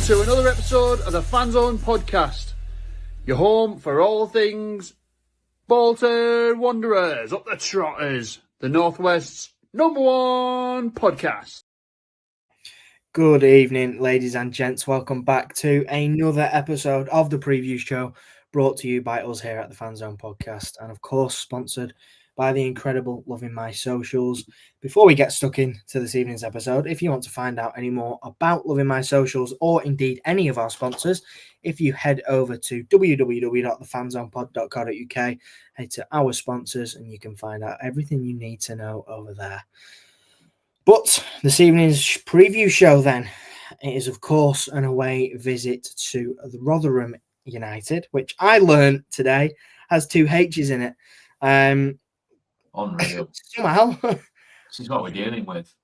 to another episode of the Fanzone podcast. Your home for all things Bolton Wanderers, up the Trotters, the Northwest's #1 podcast. Good evening, ladies and gents. Welcome back to another episode of the preview show brought to you by us here at the Fanzone podcast, and of course sponsored by the incredible Loving My Socials. Before we get stuck into this evening's episode, if you want to find out any more about Loving My Socials or indeed any of our sponsors, if you head over to www.thefanzonepod.co.uk, head to our sponsors and you can find out everything you need to know over there. But this evening's preview show then, it is of course an away visit to the Rotherham United, which I learned today has 2 H's in it. Unreal. Somehow. This is what we're dealing with.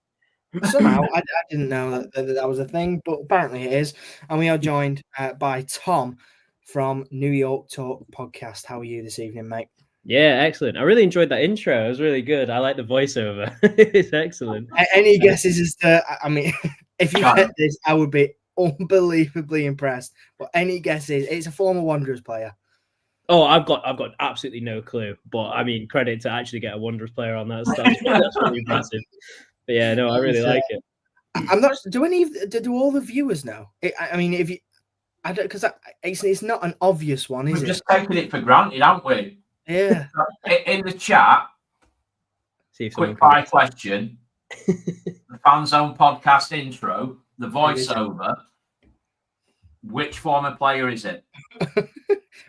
Somehow, I didn't know that was a thing, but apparently it is. And we are joined by Tom from New York Talk podcast. How are you this evening, mate? Yeah, excellent. I really enjoyed that intro. It was really good. I like the voiceover. It's excellent. Any guesses as to, I mean, if you get this, I would be unbelievably impressed. But any guesses? It's a former Wanderers player. Oh, I've got absolutely no clue. But I mean, credit to actually get a Wanderers player on that. That's really impressive. But yeah, no, I really like it. I'm not. Do all the viewers know? I mean, if you, I don't, because it's not an obvious one, is it? We've just taken it for granted, haven't we? Yeah. In the chat, quick fire question: the Fanzone podcast intro, the voiceover. Which former player is it?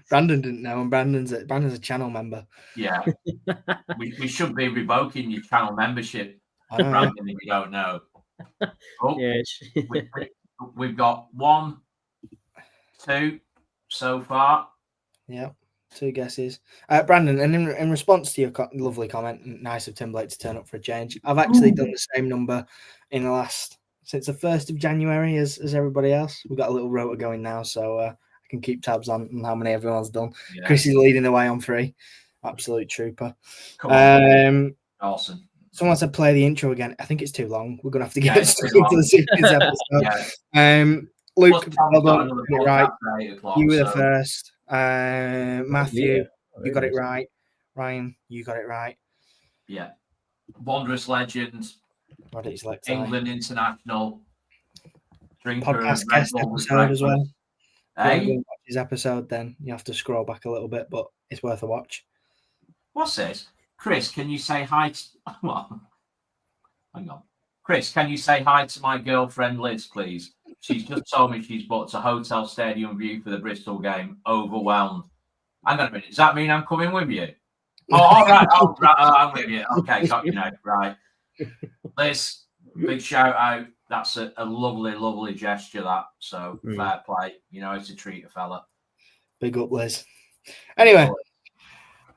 Brandon didn't know, and Brandon's a channel member. Yeah, we should be revoking your channel membership, Brandon, if you don't know. Oh, yeah, we've got 1, 2 so far. Yeah, 2 guesses. Brandon, and in response to your lovely comment, nice of Tim Blake to turn up for a change, I've actually done the same number in the last, since the 1st of January as everybody else. We've got a little rota going now, so I can keep tabs on how many everyone's done. Yeah. Chris is leading the way on 3. Absolute trooper. Come on. Awesome. Someone said play the intro again. I think it's too long. We're going to have to get straight into the series episode. Yeah. Luke, right. You were the first. Matthew, you got it right. Ryan, you got it right. Yeah. Wanderers legend. England international. Drinker podcast guest episode as well. Hey? His episode, then you have to scroll back a little bit, but it's worth a watch. What's this? Chris, can you say hi to... Well, hang on. Chris, can you say hi to my girlfriend Liz, please? She's just told me she's booked a hotel stadium view for the Bristol game. Overwhelmed. Hang on a minute. Does that mean I'm coming with you? Oh, all right. Oh, right. I'm with you. Okay, got you now. Right. Liz, big shout out. That's a lovely, lovely gesture, that. So, fair play. You know, it's a treat, a fella. Big up, Liz. Anyway,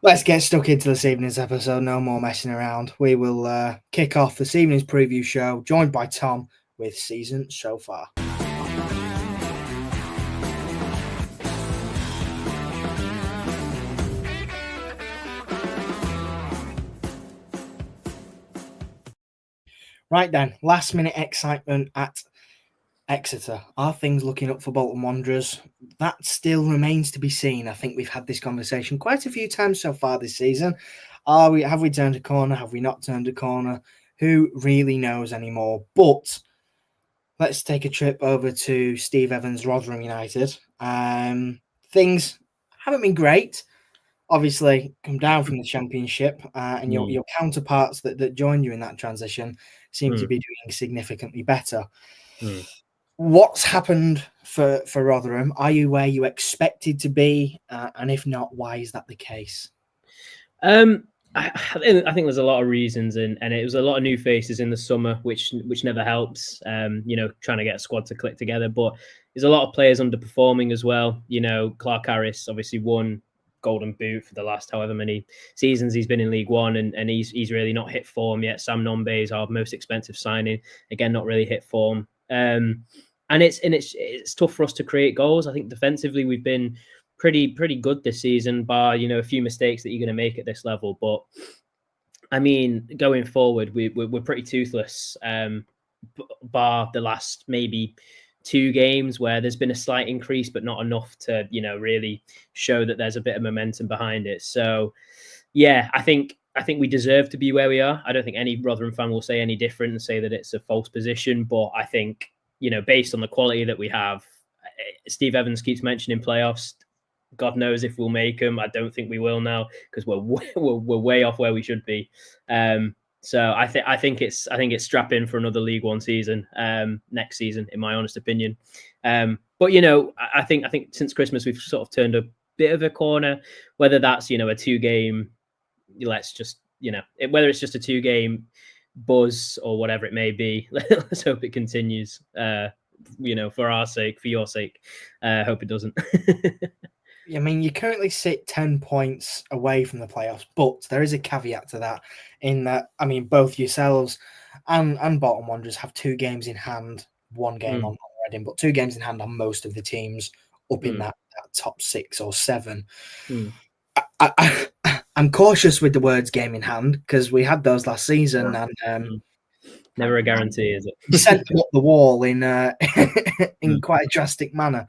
let's get stuck into this evening's episode. No more messing around. We will kick off this evening's preview show, joined by Tom with season so far. Right then, last minute excitement at Exeter. Are things looking up for Bolton Wanderers? That still remains to be seen. I think we've had this conversation quite a few times so far this season. Have we turned a corner? Have we not turned a corner? Who really knows anymore? But let's take a trip over to Steve Evans' Rotherham United. Things haven't been great. Obviously, come down from the Championship, and your counterparts that joined you in that transition seem to be doing significantly better. What's happened for Rotherham? Are you where you expected to be? And if not, why is that the case? I think there's a lot of reasons, and it was a lot of new faces in the summer, which never helps. Trying to get a squad to click together, but there's a lot of players underperforming as well. Clark Harris obviously won Golden Boot for the last however many seasons he's been in League One, and he's really not hit form yet. Sam Nombe is our most expensive signing, again not really hit form. And it's tough for us to create goals. I think defensively we've been pretty good this season, bar a few mistakes that you're going to make at this level. But I mean, going forward, we're pretty toothless, bar the last maybe 2 games where there's been a slight increase, but not enough to, really show that there's a bit of momentum behind it. So, yeah, I think we deserve to be where we are. I don't think any Rotherham fan will say any different and say that it's a false position. But I think, based on the quality that we have, Steve Evans keeps mentioning playoffs. God knows if we'll make them. I don't think we will now because we're way off where we should be. So I think it's strap in for another League One season next season, in my honest opinion. But I think since Christmas we've sort of turned a bit of a corner. Whether that's a 2-game, let's just whether it's just a 2-game buzz or whatever it may be. Let's hope it continues. For our sake, for your sake. Hope it doesn't. I mean, you currently sit 10 points away from the playoffs, but there is a caveat to that in that, I mean, both yourselves and Bolton Wanderers have 2 games in hand, 1 game on Reading, but 2 games in hand on most of the teams up in that top 6 or 7. I'm cautious with the words game in hand because we had those last season and never a guarantee, is it? You sent them up the wall in quite a drastic manner.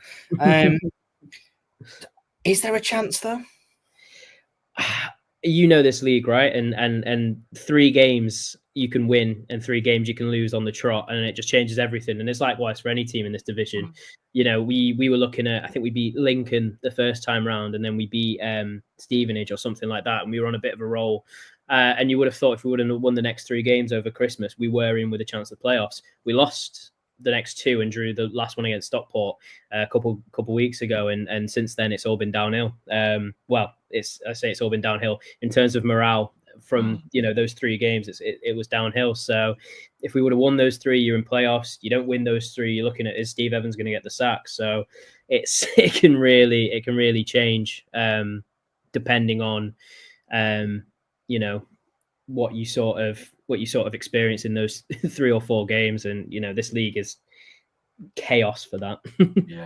Is there a chance though? This league, right? And 3 games you can win and 3 games you can lose on the trot, and it just changes everything. And it's likewise for any team in this division. We were looking at, I think we beat Lincoln the first time round, and then we beat Stevenage or something like that, and we were on a bit of a roll. And you would have thought if we would have won the next 3 games over Christmas, we were in with a chance of playoffs. We lost the next 2 and drew the last one against Stockport a couple weeks ago, and since then it's all been downhill. It's all been downhill in terms of morale from those 3 games. It was downhill. So if we would have won those 3, you're in playoffs. You don't win those 3, you're looking at, is Steve Evans going to get the sack? So it can really change depending on what you sort of experience in those 3 or 4 games, and this league is chaos for that. Yeah,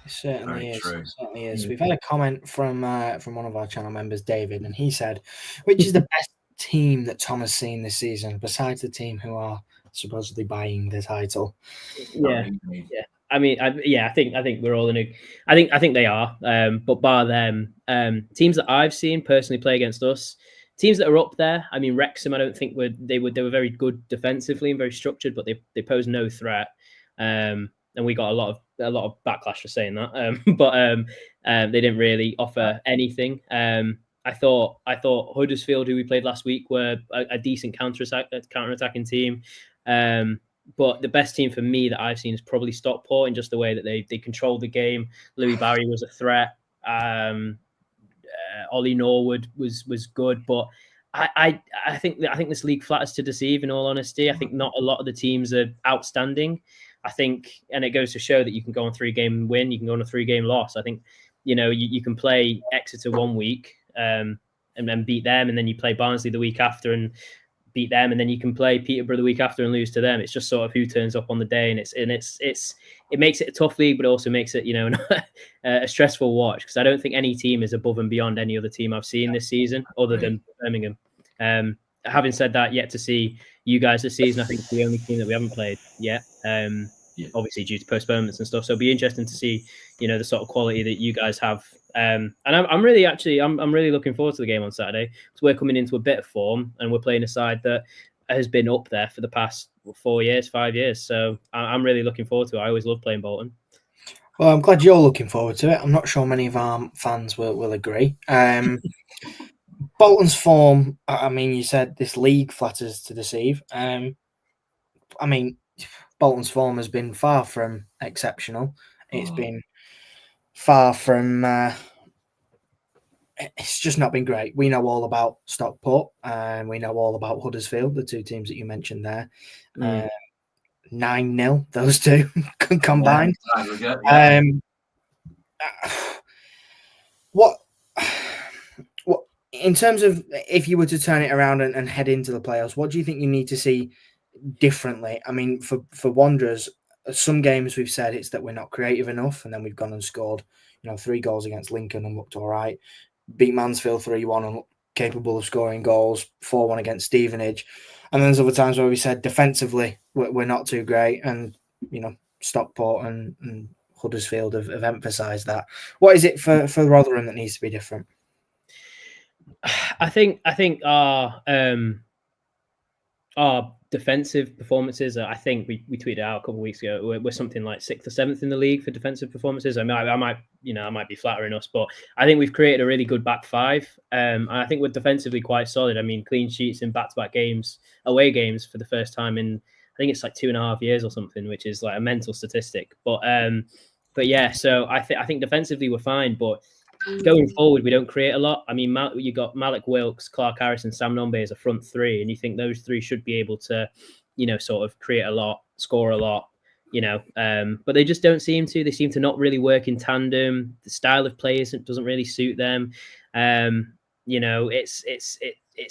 it certainly is. True. It certainly is. We've had a comment from one of our channel members, David, and he said, "Which is the best team that Tom has seen this season, besides the team who are supposedly buying the title?" Yeah. I mean, I think we're all in a. I think they are, but bar them, teams that I've seen personally play against us. Teams that are up there, I mean, Wrexham, I don't think they were very good defensively and very structured, but they pose no threat. And we got a lot of backlash for saying that. But they didn't really offer anything. I thought Huddersfield, who we played last week, were a decent counter-attacking team. But the best team for me that I've seen is probably Stockport, in just the way that they controlled the game. Louis Barry was a threat. Ollie Norwood was good, but I think this league flatters to deceive, in all honesty. I think not a lot of the teams are outstanding. I think, and it goes to show that you can go on 3-game win, you can go on a 3-game loss. I think, you can play Exeter one week and then beat them, and then you play Barnsley the week after and beat them, and then you can play Peterborough the week after and lose to them. It's just sort of who turns up on the day, and it makes it a tough league, but also makes it a stressful watch, because I don't think any team is above and beyond any other team I've seen this season other than Birmingham. Having said that, yet to see you guys this season. I think it's the only team that we haven't played yet. Obviously due to postponements and stuff. So it'll be interesting to see, the sort of quality that you guys have. And I'm really looking forward to the game on Saturday, because we're coming into a bit of form and we're playing a side that has been up there for the past 5 years. So I'm really looking forward to it. I always love playing Bolton. Well, I'm glad you're looking forward to it. I'm not sure many of our fans will agree. Bolton's form, I mean, you said this league flatters to deceive. I mean, Bolton's form has been far from exceptional. It's been far from... it's just not been great. We know all about Stockport, and we know all about Huddersfield, the 2 teams that you mentioned there. 9-0, those 2 combined. What in terms of, if you were to turn it around and head into the playoffs, what do you think you need to see differently? I mean, for Wanderers, some games we've said it's that we're not creative enough, and then we've gone and scored 3 goals against Lincoln and looked all right. Beat Mansfield 3-1 and looked capable of scoring goals. 4-1 against Stevenage. And then there's other times where we said defensively we're not too great, and Stockport and Huddersfield have emphasised that. What is it for Rotherham that needs to be different? I think our defensive performances. I think we tweeted out a couple of weeks ago. We're something like 6th or 7th in the league for defensive performances. I mean, I might be flattering us, but I think we've created a really good back five. And I think we're defensively quite solid. I mean, clean sheets in back-to-back games, away games for the first time in, I think it's like 2.5 years or something, which is like a mental statistic. But yeah, so I think defensively we're fine, but going forward, we don't create a lot. I mean, you got Malik Wilkes, Clark Harris, and Sam Nombe as a front three, and you think those three should be able to, sort of create a lot, score a lot, but they just don't seem to. They seem to not really work in tandem. The style of play doesn't really suit them. It's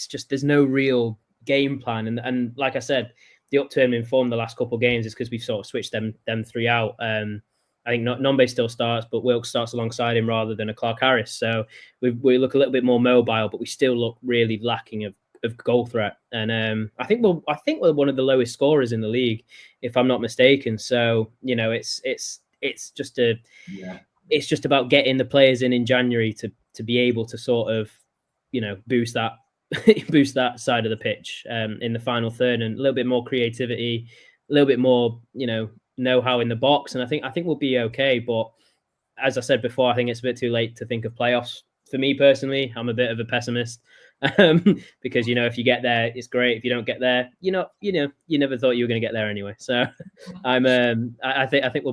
just there's no real game plan, and like I said, the upturn in form the last couple of games is because we've sort of switched them three out. I think Nombe still starts, but Wilkes starts alongside him rather than a Clark Harris. So we look a little bit more mobile, but we still look really lacking of goal threat. And I think we're one of the lowest scorers in the league, if I'm not mistaken. So it's just it's just about getting the players in January to be able to sort of boost that boost that side of the pitch in the final third, and a little bit more creativity, a little bit more know-how in the box, and I think we'll be okay. But as I said before, I think it's a bit too late to think of playoffs. For me personally, I'm a bit of a pessimist because if you get there, it's great. If you don't get there, you never thought you were going to get there anyway. So I think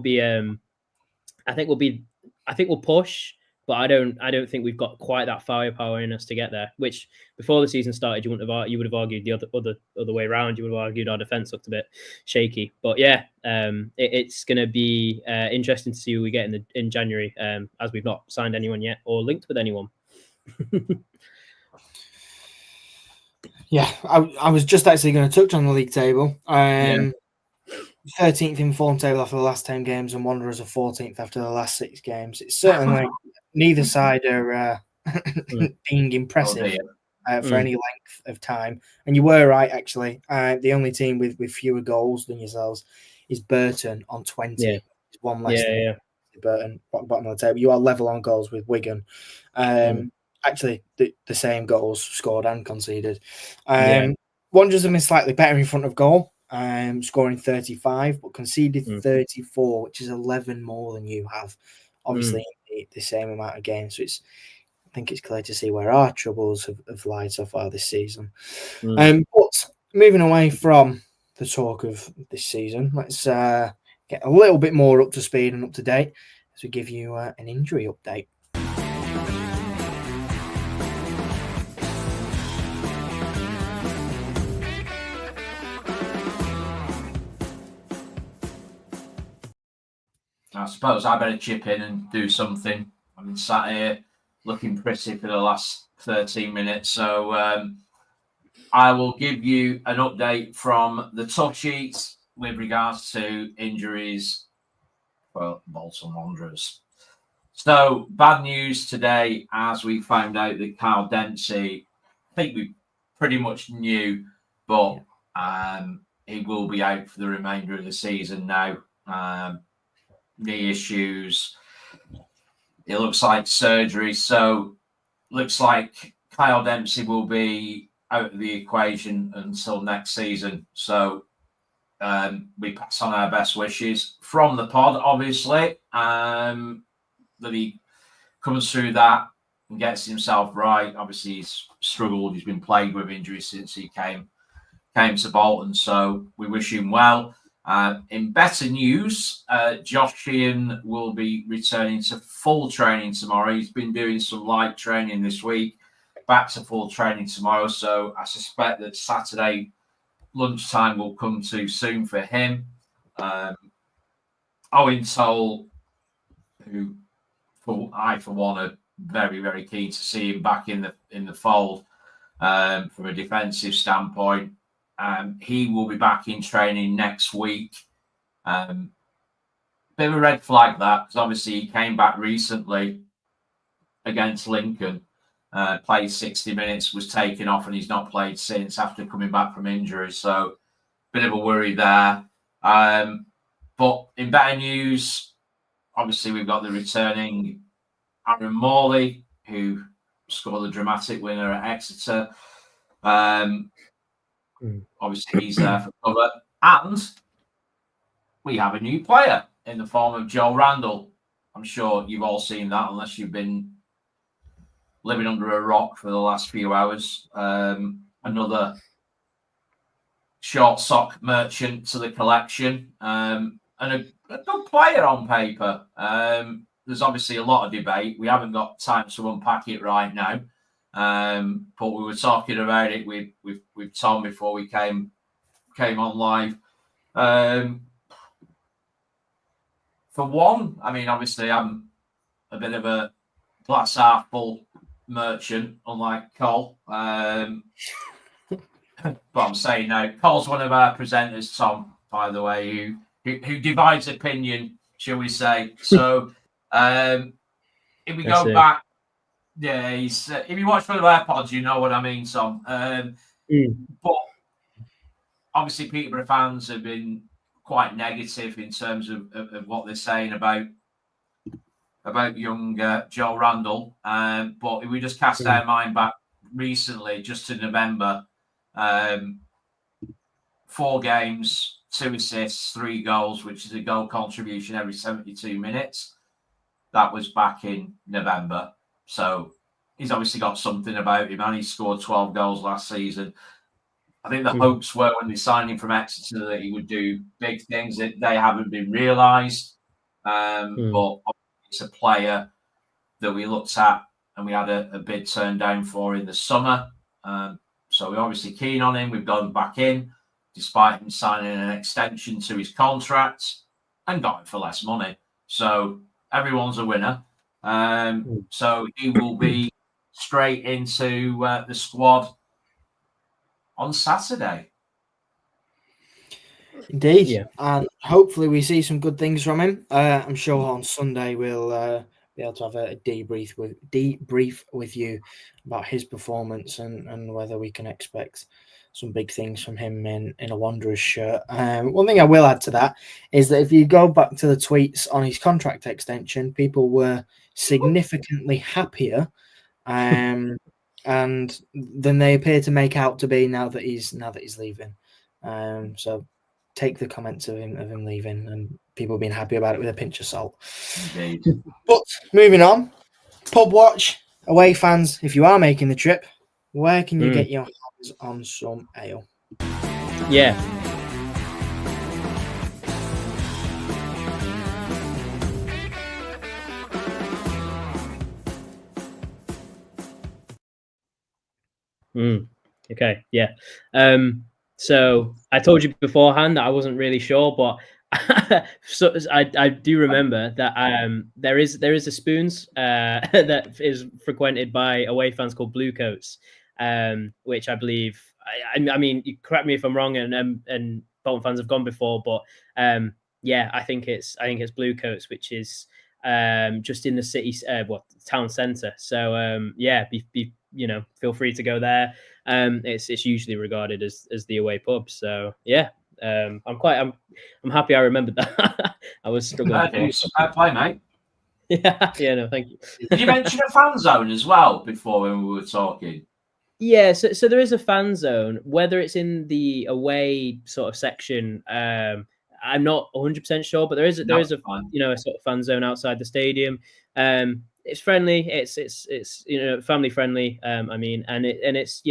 we'll push, but I don't think we've got quite that firepower in us to get there. Which before the season started, you would have argued the other way around. You would have argued our defense looked a bit shaky. But yeah, it's going to be interesting to see who we get in January, as we've not signed anyone yet or linked with anyone. Yeah, I was just actually going to touch on the league table. 13th in form table after the last 10 games, and Wanderers are 14th after the last 6 games. It's certainly neither side are being impressive for any length of time. And you were right, actually. The only team with fewer goals than yourselves is Bolton on 20. Yeah. One less than Bolton, bottom of the table. You are level on goals with Wigan. Actually, the same goals scored and conceded. Wanderers have been slightly better in front of goal. Scoring 35, but conceded 34, which is 11 more than you have. Obviously, the same amount of games. So I think it's clear to see where our troubles have lied so far this season. But moving away from the talk of this season, let's get a little bit more up to speed and up to date as we give you an injury update. I suppose I better chip in and do something. I've been sat here looking pretty for the last 13 minutes. So I will give you an update from the top sheets with regards to injuries for Bolton Wanderers. So bad news today, as we found out that Kyle Dempsey, I think we pretty much knew, but he will be out for the remainder of the season now. Knee issues. It looks like surgery. So looks like Kyle Dempsey will be out of the equation until next season. So we pass on our best wishes from the pod, obviously, that he comes through that and gets himself right. Obviously, he's struggled. He's been plagued with injuries since he came to Bolton. So we wish him well. In better news, Josh Sheehan will be returning to full training tomorrow. He's been doing some light training this week, back to full training tomorrow. So I suspect that Saturday lunchtime will come too soon for him. Owen Toll, who I for one are very, very keen to see him back in the fold from a defensive standpoint. He will be back in training next week. Bit of a red flag that, because obviously he came back recently against Lincoln, played 60 minutes, was taken off, and he's not played since after coming back from injury. So bit of a worry there. But in better news, obviously we've got the returning Aaron Morley, who scored the dramatic winner at Exeter. Obviously he's there for cover. And we have a new player in the form of Joe Randall. I'm sure you've all seen that, unless you've been living under a rock for the last few hours. Another short sock merchant to the collection, and a good player on paper. There's obviously a lot of debate. We haven't got time to unpack it right now, but we were talking about it with Tom before we came on live. For one, I mean, obviously I'm a bit of a glass half full merchant, unlike Cole. But I'm saying no. Cole's one of our presenters, Tom, by the way, who divides opinion, shall we say. So if we go back, he's if you watch one of our pods, you know what I mean, Tom. But obviously Peterborough fans have been quite negative in terms of what they're saying about young Joe Randall. But if we just cast our mind back recently, just to November, 4 games, 2 assists, 3 goals, which is a goal contribution every 72 minutes. That was back in November. So he's obviously got something about him, and he scored 12 goals last season. I think the hopes were when they signed him from Exeter that he would do big things. They haven't been realised. But it's a player that we looked at and we had a bid turned down for in the summer. So we're obviously keen on him. We've gone back in, despite him signing an extension to his contract, and got him for less money. So everyone's a winner. So he will be straight into the squad on Saturday. Indeed, and hopefully we see some good things from him. I'm sure on Sunday we'll be able to have a debrief with you about his performance and whether we can expect some big things from him in a Wanderers shirt. One thing I will add to that is that if you go back to the tweets on his contract extension, people were significantly happier and than they appear to make out to be now that he's leaving. So take the comments of him leaving and people being happy about it with a pinch of salt. Indeed. But moving on, pub watch, away fans, if you are making the trip, where can you get your hands on some ale? Yeah. Okay. Yeah. So I told you beforehand that I wasn't really sure, but so I do remember that there is a Spoons that is frequented by away fans called Bluecoats, which I believe. I mean, you correct me if I'm wrong, and Bolton fans have gone before, but yeah, I think it's Bluecoats, which is just in the city, town centre. So yeah, be feel free to go there. It's usually regarded as the away pub. So yeah, I'm happy I remembered that. I was struggling. Fair play, mate. Yeah, no, thank you. Did you mention a fan zone as well before when we were talking? Yeah, so there is a fan zone. Whether it's in the away sort of section, I'm not 100% sure, but there is a sort of fan zone outside the stadium. It's friendly. It's family friendly. I mean, and it's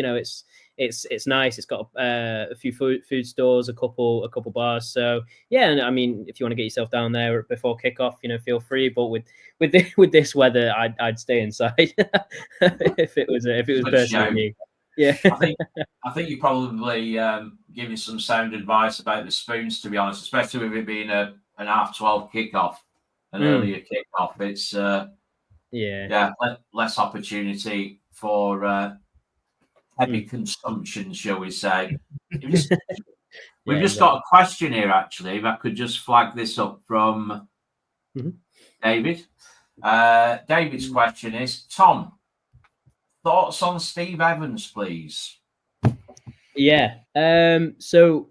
it's nice. It's got a few food stores, a couple bars. So yeah, and I mean, if you want to get yourself down there before kickoff, feel free. But with this weather, I'd stay inside if it was personally me. Yeah, I think you probably giving some sound advice about the Spoons, to be honest, especially with it being an 12:30 kickoff, an earlier kickoff. It's less opportunity for heavy consumption, shall we say. We've just got a question here, actually. If I could just flag this up from David. David's question is, Tom, thoughts on Steve Evans, please? Yeah. So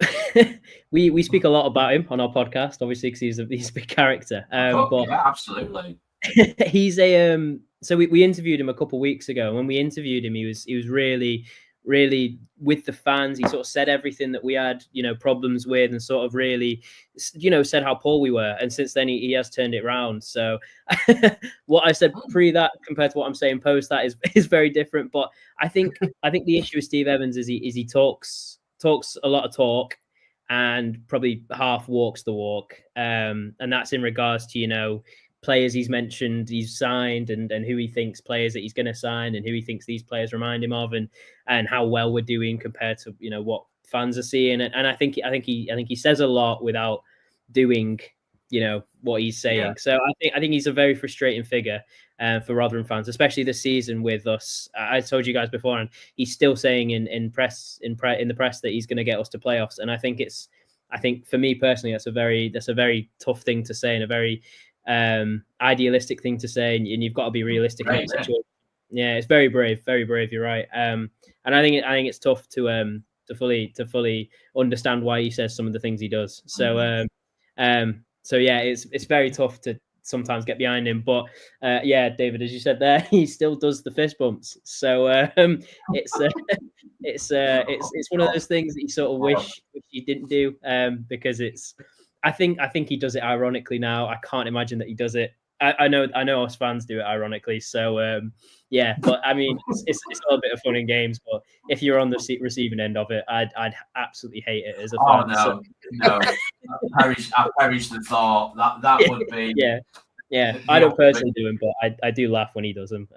we speak a lot about him on our podcast, obviously, because he's a big character. But Yeah, absolutely. he's a so we interviewed him a couple of weeks ago, and when we interviewed him, he was really with the fans. He sort of said everything that we had, problems with, and sort of really, said how poor we were. And since then, he has turned it around. So what I said pre that compared to what I'm saying post that is very different. But I think the issue with Steve Evans is he talks a lot of talk and probably half walks the walk. And that's in regards to, players he's mentioned he's signed and who he thinks players that he's going to sign and who he thinks these players remind him of and how well we're doing compared to what fans are seeing. And I think he says a lot without doing what he's saying. Yeah. So I think he's a very frustrating figure for Rotherham fans, especially this season with us. I told you guys before, and he's still saying in the press that he's going to get us to playoffs. And I think for me personally, that's a very tough thing to say and a very idealistic thing to say, and you've got to be realistic in that situation. Yeah, it's very brave, you're right. And I think it's tough to fully understand why he says some of the things he does. So yeah, it's very tough to sometimes get behind him. But yeah, David, as you said there, he still does the fist bumps. So it's one of those things that you sort of wish he didn't do, because I think he does it ironically now. I can't imagine that he does it. I know us fans do it ironically. So yeah, but I mean, it's all a bit of fun in games. But if you're on the receiving end of it, I'd absolutely hate it as a fan. No, I perish the thought that would be. Yeah. I don't personally do him, but I do laugh when he does them.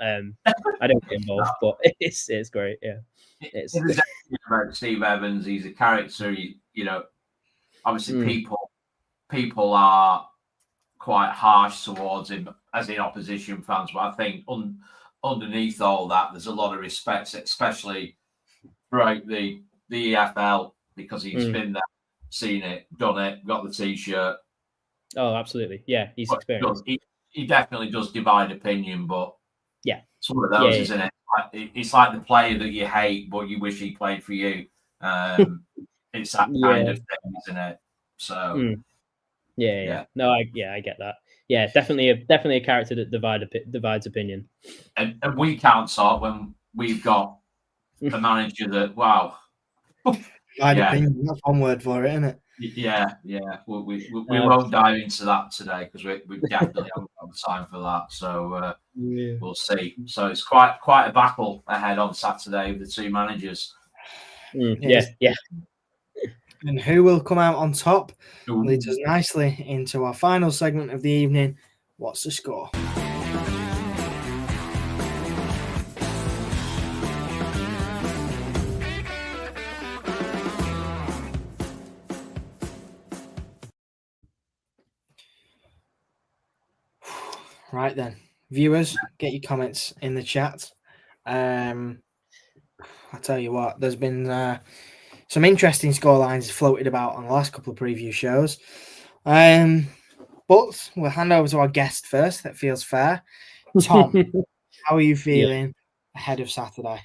I don't get involved, but it's great. Yeah, it's about Steve Evans. He's a character. Obviously people are quite harsh towards him as in opposition fans, but I think underneath all that, there's a lot of respect, especially throughout the EFL, because he's been there, seen it, done it, got the T-shirt. Oh, absolutely. Yeah, he's experienced. He definitely does divide opinion, but yeah, it's one of those, isn't it? It's like the player that you hate, but you wish he played for you. It's that kind of thing, isn't it? So yeah. No, I get that. Yeah, definitely a character that divides opinion. And we can't sort when we've got a manager that opinion. That's one word for it, isn't it? Yeah. We won't dive into that today because we definitely haven't got the time for that. So we'll see. So it's quite a battle ahead on Saturday with the two managers. Yeah. And who will come out on top leads us nicely into our final segment of the evening. What's the score? Right then, viewers, get your comments in the chat. I tell you what, there's been some interesting scorelines floated about on the last couple of preview shows. But we'll hand over to our guest first. That feels fair. Tom, how are you feeling ahead of Saturday?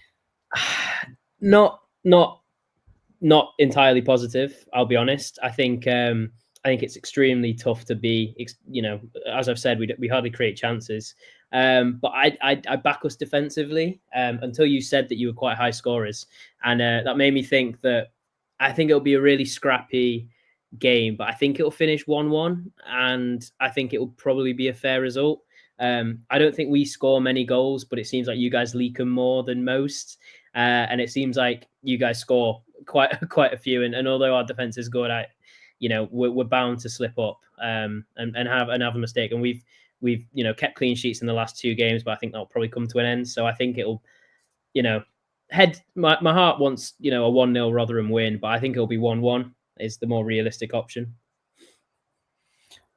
Not entirely positive, I'll be honest. I think it's extremely tough to be, as I've said, we hardly create chances. But I back us defensively until you said that you were quite high scorers. And that made me think that I think it'll be a really scrappy game, but I think it'll finish 1-1. And I think it will probably be a fair result. I don't think we score many goals, but it seems like you guys leak them more than most. And it seems like you guys score quite a few. And although our defense is good, we're bound to slip up and have a mistake. And we've kept clean sheets in the last two games, but I think that'll probably come to an end. So I think it'll, my heart wants, a 1-0 Rotherham win, but I think it'll be 1-1 is the more realistic option.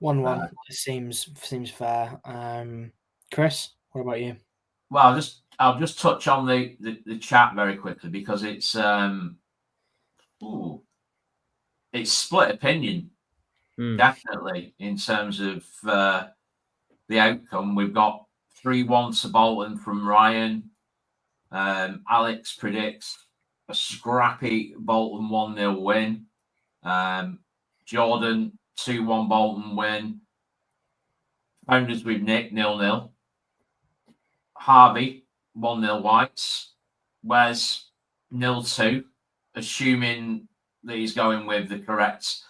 1-1 seems fair. Chris, what about you? Well, I'll just touch on the chat very quickly because it's split opinion, definitely, in terms of the outcome. We've got 3-1 to Bolton from Ryan. Alex predicts a scrappy Bolton 1-0 win. Jordan 2-1 Bolton win. Founders with Nick 0-0. Harvey 1-0 Whites. Wes 0-2, assuming that he's going with the correct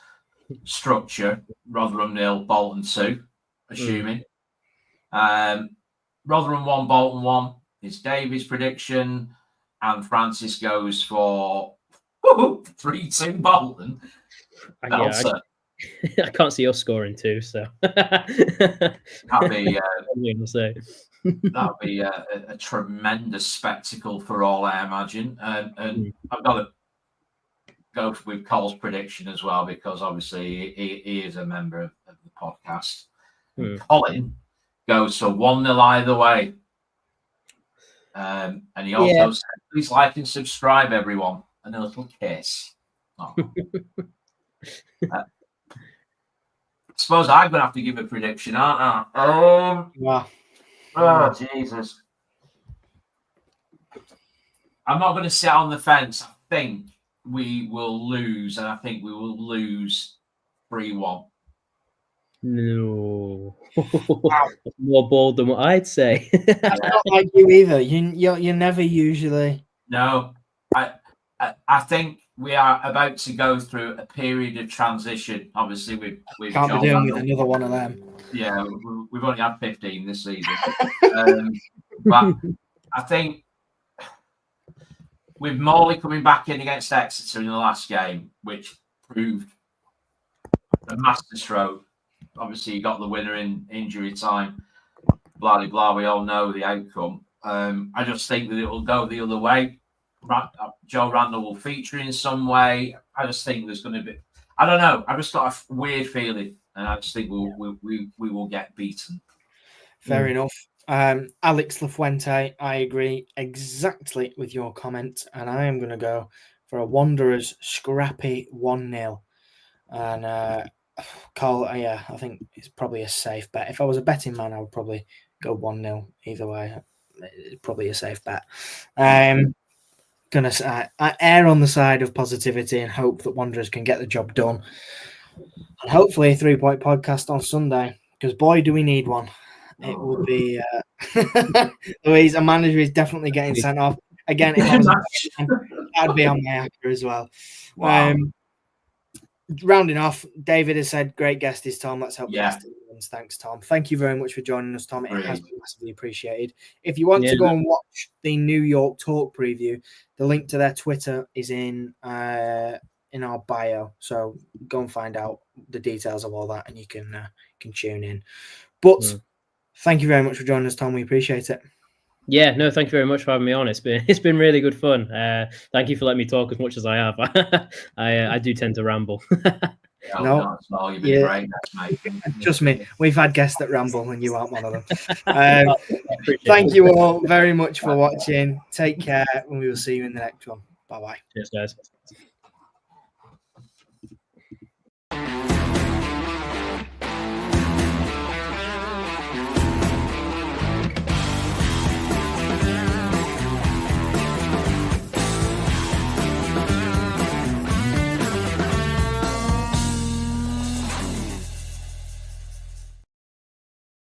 structure. Rotherham 0, Bolton 2, assuming. Rotherham 1, Bolton 1 is David's prediction, and Francis goes for 3-2 Bolton. Yeah, I can't see us scoring 2, so that'd be that'd a tremendous spectacle for all, I imagine. And I've got to go with Cole's prediction as well, because obviously he is a member of the podcast. Colin goes for 1-0 either way. And he also said, please like and subscribe, everyone. And a little kiss. Oh. I suppose I'm going to have to give a prediction, aren't I? Oh, Jesus. I'm not going to sit on the fence. I think we will lose, and I think we will lose 3-1. No. More bold than what I'd say. That's not like you either. You're never usually. No. I think we are about to go through a period of transition. Obviously, we've Can't be doing with another one of them. Yeah, we've only had 15 this season. But I think with Morley coming back in against Exeter in the last game, which proved a masterstroke. Obviously, he got the winner in injury time. Blah, blah, blah. We all know the outcome. I just think that it will go the other way. Joe Randall will feature in some way. I just think there's going to be... I don't know. I just got a weird feeling. And I just think we will get beaten. Fair enough. Alex Lafuente, I agree exactly with your comment. And I am going to go for a Wanderers scrappy 1-0. And Cole, I think it's probably a safe bet. If I was a betting man, I would probably go 1-0 either way. It's probably a safe bet. Gonna I err on the side of positivity and hope that Wanderers can get the job done. And hopefully a 3-point podcast on Sunday, because boy, do we need one. It would be Louise, a manager is definitely getting sent off. Again, if I was that'd be on my actor as well. Wow. Rounding off, David has said, great guest is Tom. Let's hope the best wins. Thanks, Tom. Thank you very much for joining us, Tom. It has been massively appreciated. If you want to go and watch the New York Talk preview, the link to their Twitter is in our bio. So go and find out the details of all that, and you can tune in. But thank you very much for joining us, Tom. We appreciate it. Yeah, no, thank you very much for having me on. It's been really good fun. Thank you for letting me talk as much as I have. I do tend to ramble. No, you've been great, mate. Trust me, we've had guests that ramble, and you aren't one of them. Thank you all very much for watching. Take care, and we will see you in the next one. Bye bye. Cheers, guys.